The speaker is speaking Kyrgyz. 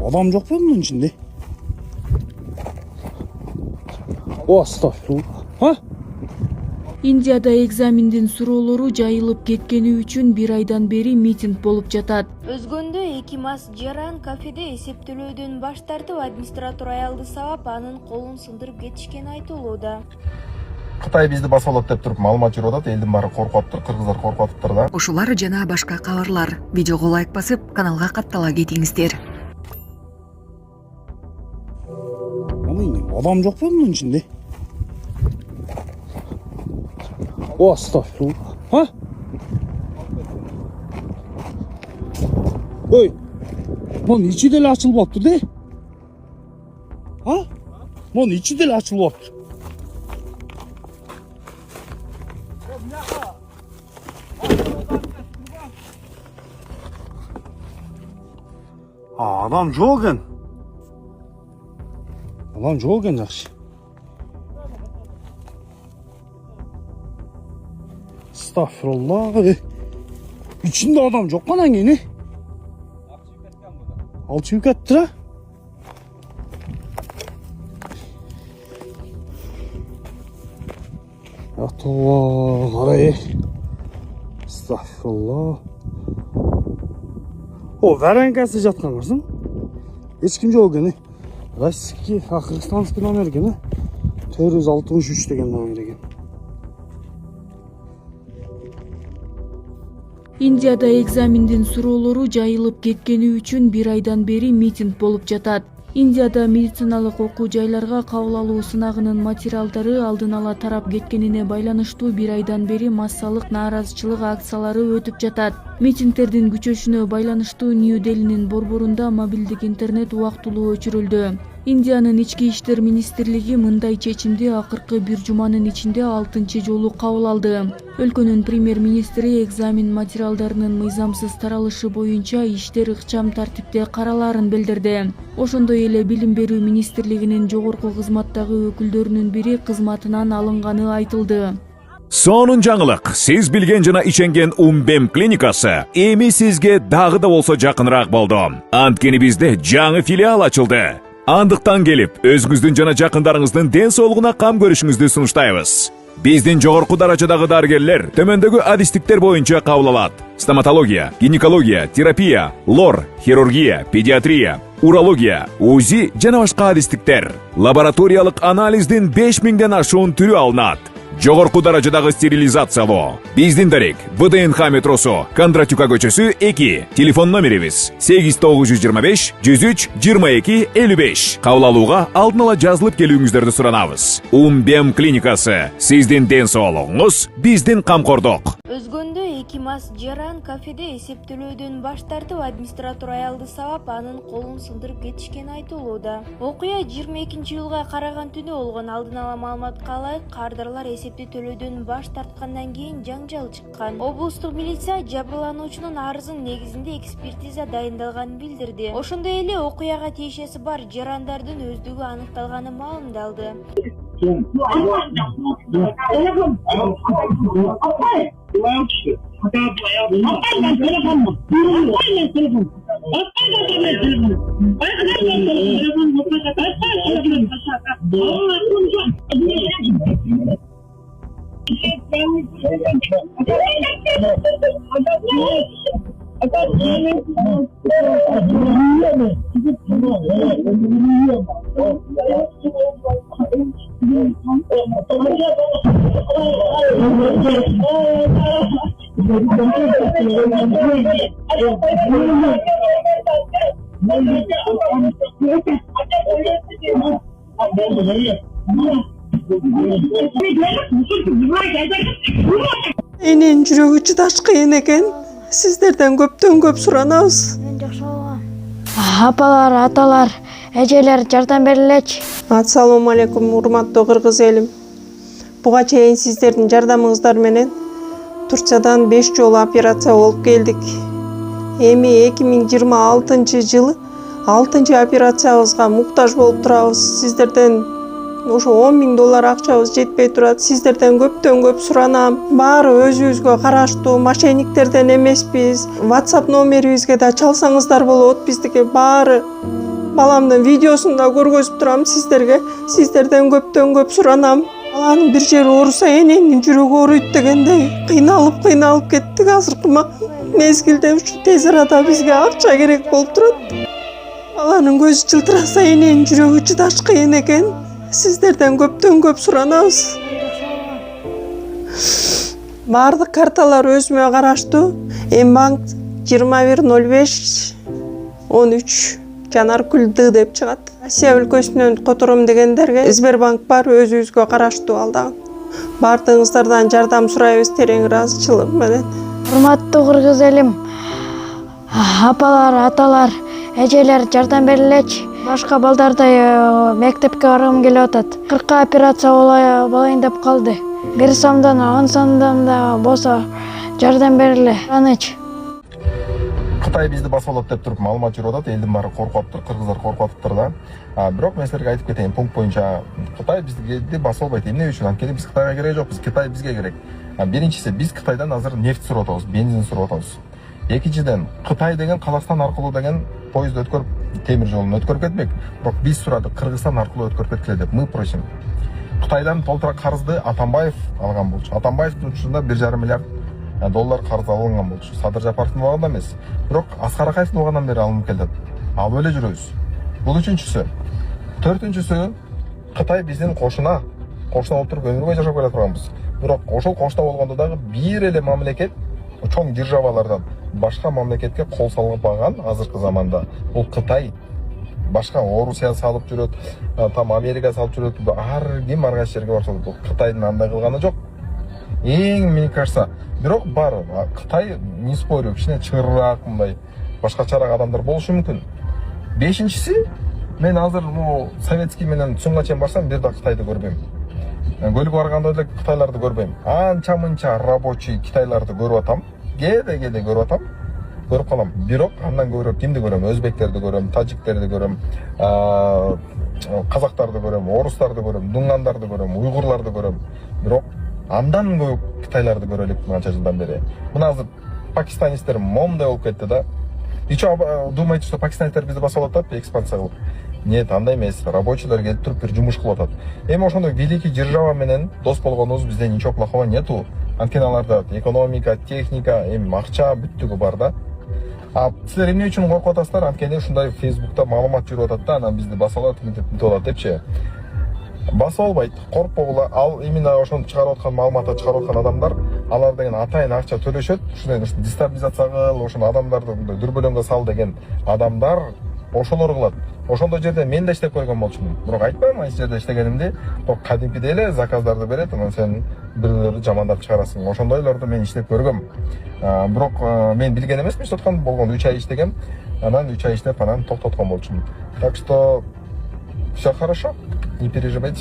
Adam yok mu bunun içinde? O astagfirullah. Ha? Индияда экзамендин суроолору жайылып кеткени үчүн 1 айдан бери митинг болуп жатат. Өзгөндө 2 мас жаран кафеде эсептөөлөөдөн баш тартып, администратор аялды сабап, анын колун сындырып кетишкени айтылууда. Кытай бизди басып алат деп туруп маалымат жүрүп атат. Элдин баары коркуп атыптыр, кыргыздар коркуп атыптыр да. Ушулар жана башка кабарлар. Видеого лайк басып, каналга каттала кетиңиздер. Adam yok mu bunun içinde? O astagfirullah. Ha? Oy. Lan içi deli açılıp attı de. Ha? Lan içi deli açılıp attı. Adam jogen. Adam jogen yaxşı. Estağfurullah. İçinde adam çok mu lan yine? Alçıyıp kettir ha? Ya tova karayı. Estağfurullah. O verenkesi jatkan varsın. Hiç kimce o gene. Российский, Кыргызстанский номер ekan. 463 degan номер ekan. Индияда экзамендин суроолору жайылып кеткени үчүн 1 айдан бери митинг болуп жатат. Индияда медициналык окуу жайларга кабыл алуу сынагынын материалдары алдын ала тарап кеткенине байланыштуу 1 айдан бери массалык нааразычылык акциялары өтүп жатат. Митингдердин күчөшүнө байланыштуу Нью-Делинин борборунда мобилдик интернет убактылуу өчүрүлдү. Индиянын ички иштер министрлиги мындай чечимди акыркы 1 жуманын ичинде 6-чы жолу кабыл алды. Өлкөнүн премьер-министри экзамен материалдарынын мыйзамсыз таралышы боюнча иштер ыкчам тартипте каралаарын билдирди. Ошондой эле билим берүү министрлигинин жогорку кызматтагы өкүлдөрүнүн бири кызматынан алынганы айтылды. Сонун жаңылык. Сиз билген жана иченген Умбем клиникасы эми сизге дагы да болсо жакыныраак болду. Анткени бизде жаңы филиал ачылды. Андыктан келип, өзүңүздүн жана жакындарыңыздын ден соолугуна кам көрүшүңүздү сунуштайбыз. Биздин жогорку даражадагы дарыгерлер төмөндөгү адистиктер боюнча кабыл алат. Стоматология, гинекология, терапия, лор, хирургия, педиатрия, урология, УЗИ жана башка адистиктер. Лабораториялык анализдин 5000ден ашуун түрү алынат. Жогорку даражадагы стерилизациялоо. Биздин дарек ВДНХ метросу, Кондратюка көчөсү 2. Телефон номерибиз 8925 103 22 55. Кабыл алууга алдын ала жазылып келүүңүздөрдү суранабыз. Умбем клиникасы. Сиздин ден соолугуңуз, биздин камкордук. Өзгөндө 2 мас жаран кафеде эсептөөлөөдөн баш тартып, администратор аялды сабап, анын колун сындырып кетишкени айтылууда. Окуя 22-жылга караган түнү болгон. Алдын ала маалыматка ылайык, кардарлар эсепти төлөөдөн баш тарткандан кийин жаңжал чыккан. Облустук милиция жабырлануучунун арызын негизинде экспертиза дайындалганын билдирди. Ошондой эле окуяга тиешеси бар жарандардын өздүгү аныкталганы маалымдалды. Эненин жүрөгү чыдаш кыйын экен. Сиздерден көптөн көп суранабыз. Апалар, аталар, эжелер жардам берилечи. Ассалому алейкум, урматтуу кыргыз элим. Буга чейин сиздердин жардамыңыздар менен Турциядан 5 жолу операция болуп келдик. Эми 2026-жылы 6-чы операциябызга муктаж болуп турабыз. Сиздерден ошо $10.000 акчабыз жетпей турат. Сиздерден көптөн көп суранам. Баары өзүбүзгө караштуу, мошенниктерден эмеспиз. WhatsApp номерибизге да чалсаңыздар болот. Биздики баары Баламдын видеосун да көргөзүп турам сиздерге. Сиздерден көптөн көп суранам. Баланын бир жери ооруса эненин жүрөгү ооруйт дегендей кыйналып кеттик. Азыркы мезгилде ушу тез арада бизге акча керек болуп турат. Баланын көзү жылтыраса эненин жүрөгү чыдаш кыйын экен. Сиздерден көптөн көп суранабыз. Баардык карталар өзүмө караштуу. Эмбанк 210513 Жанаркүл Д деп чыгат. Россия өлкөсүнөн котором дегендерге Сбербанк бар, өзүбүзгө караштуу ал дагы. Баардыгыңыздардан жардам сурайбыз терең ыраазычылык менен. Урматтуу кыргыз элим, апалар, аталар, эжелер жардам берилечи. Башка балдардай мектепке баргым келип атат. 40 операция болайын деп калды. 1 сомдон 10 сомдон да болсо жардам бериле. Аныч. Кытай бизди басып алат деп туруп маалымат жүрүп атат. Элдин баары коркуп атыптыр, кыргыздар коркуп атыптыр да. Бирок мен силерге айтып кетейин, пункт боюнча Кытай бизди басып албайт. Эмне үчүн? Анткени биз Кытайга кереги жокпуз, Кытай бизге керек. Биринчиси, биз Кытайдан азыр нефть сурап атабыз, бензин сурап атабыз. Экинчиден, Кытай деген Казакстан аркылуу деген поезд өткөрүп, темир жолун өткөрүп кетмек. Бирок биз сурадык, Кыргызстан аркылуу өткөрүп кеткиле деп. Мы просим. Кытайдан толтура карызды Атамбаев алган болчу. Атамбаевдин учурунда 1,5 миллиард доллар карыз алынган болчу. Садыр Жапаровдун убагында эмес. Бирок Аскар Акаевдин убагынан бери алынып келет. Алып эле жүрөбүз. Бул үчүнчүсү. Төртүнчүсү, Кытай биздин кошуна болуп туруп өмүр бою жашап келе турганбыз. Бирок ошол кошуна болгондо дагы бир эле мамлекет чоң державалардан башка мамлекетке кол салбаган азыркы заманда. Бул Кытай. Башка Орусия салып жүрөт, там Америка салып жүрөт. Ар ким ар кайсы жерге барса, бул Кытайдын андай кылганы жок. Эң, мне кажется, бирок бар. Кытай, не спорю, кичине чыңырыраак мындай башкачараак адамдар болушу мүмкүн. Бешинчиси, мен азыр советский менен Цунга чейин барсам, бир да Кытайды көрбөйм. Көлүк барганда эле Кытайларды көрбөйм. Анча мынча рабочий Кытайларды көрүп атам. Кээде көрүп атам. Көрүп калам. Бирок андан көрөп кимди көрөм? Өзбектерди көрөм, тажиктерди көрөм, казактарды көрөм, орустарды көрөм, дунгандарды көрөм, уйгурларды көрөм. Бирок андан көп Кытайларды көрө элек канча жылдан бери. Мына азыр пакистанецтер момдай болуп кетти да. Ичо думаете, что пакистанецтер бизди басып алат деп экспансия кылып? Нет, андай эмес. Рабочийлер келип туруп бир жумуш кылып атат. Эми ошондой великий держава менен дос болгонубуз бизде ничего плохого нету. Анткени аларда экономика, техника, акча бүттүгү бар да. Силер эмне үчүн коркуп атасыздар? Анткени ушундай Facebook'та маалымат жүрүп атат да, анан бизди басып алат, мынтип алат депчи. Басып албайт, коркпогула. Ал именно ошону чыгарып аткан маалыматты чыгарып аткан адамдар, алар деген атайын акча төлөшөт. Ушундай дестабилизация кыл, ошону адамдарды мындай дүрбөлөңгө сал деген адамдар ошолор кылат. Ошондой жерде мен да иштеп көргөн болчумун. Бирок айтпайм айсы жерде иштегенимди. Бирок кадимкидей эле заказдарды берет, анан сен бирлерди жамандап чыгарасың. Ошондойлорду мен иштеп көргөм. Бирок мен билген эмесмин, иштеткан болгондо 3 ай иштегем. Анан 3 ай иштеп анан токтоткон болчумун. Так что все хорошо, не переживайте.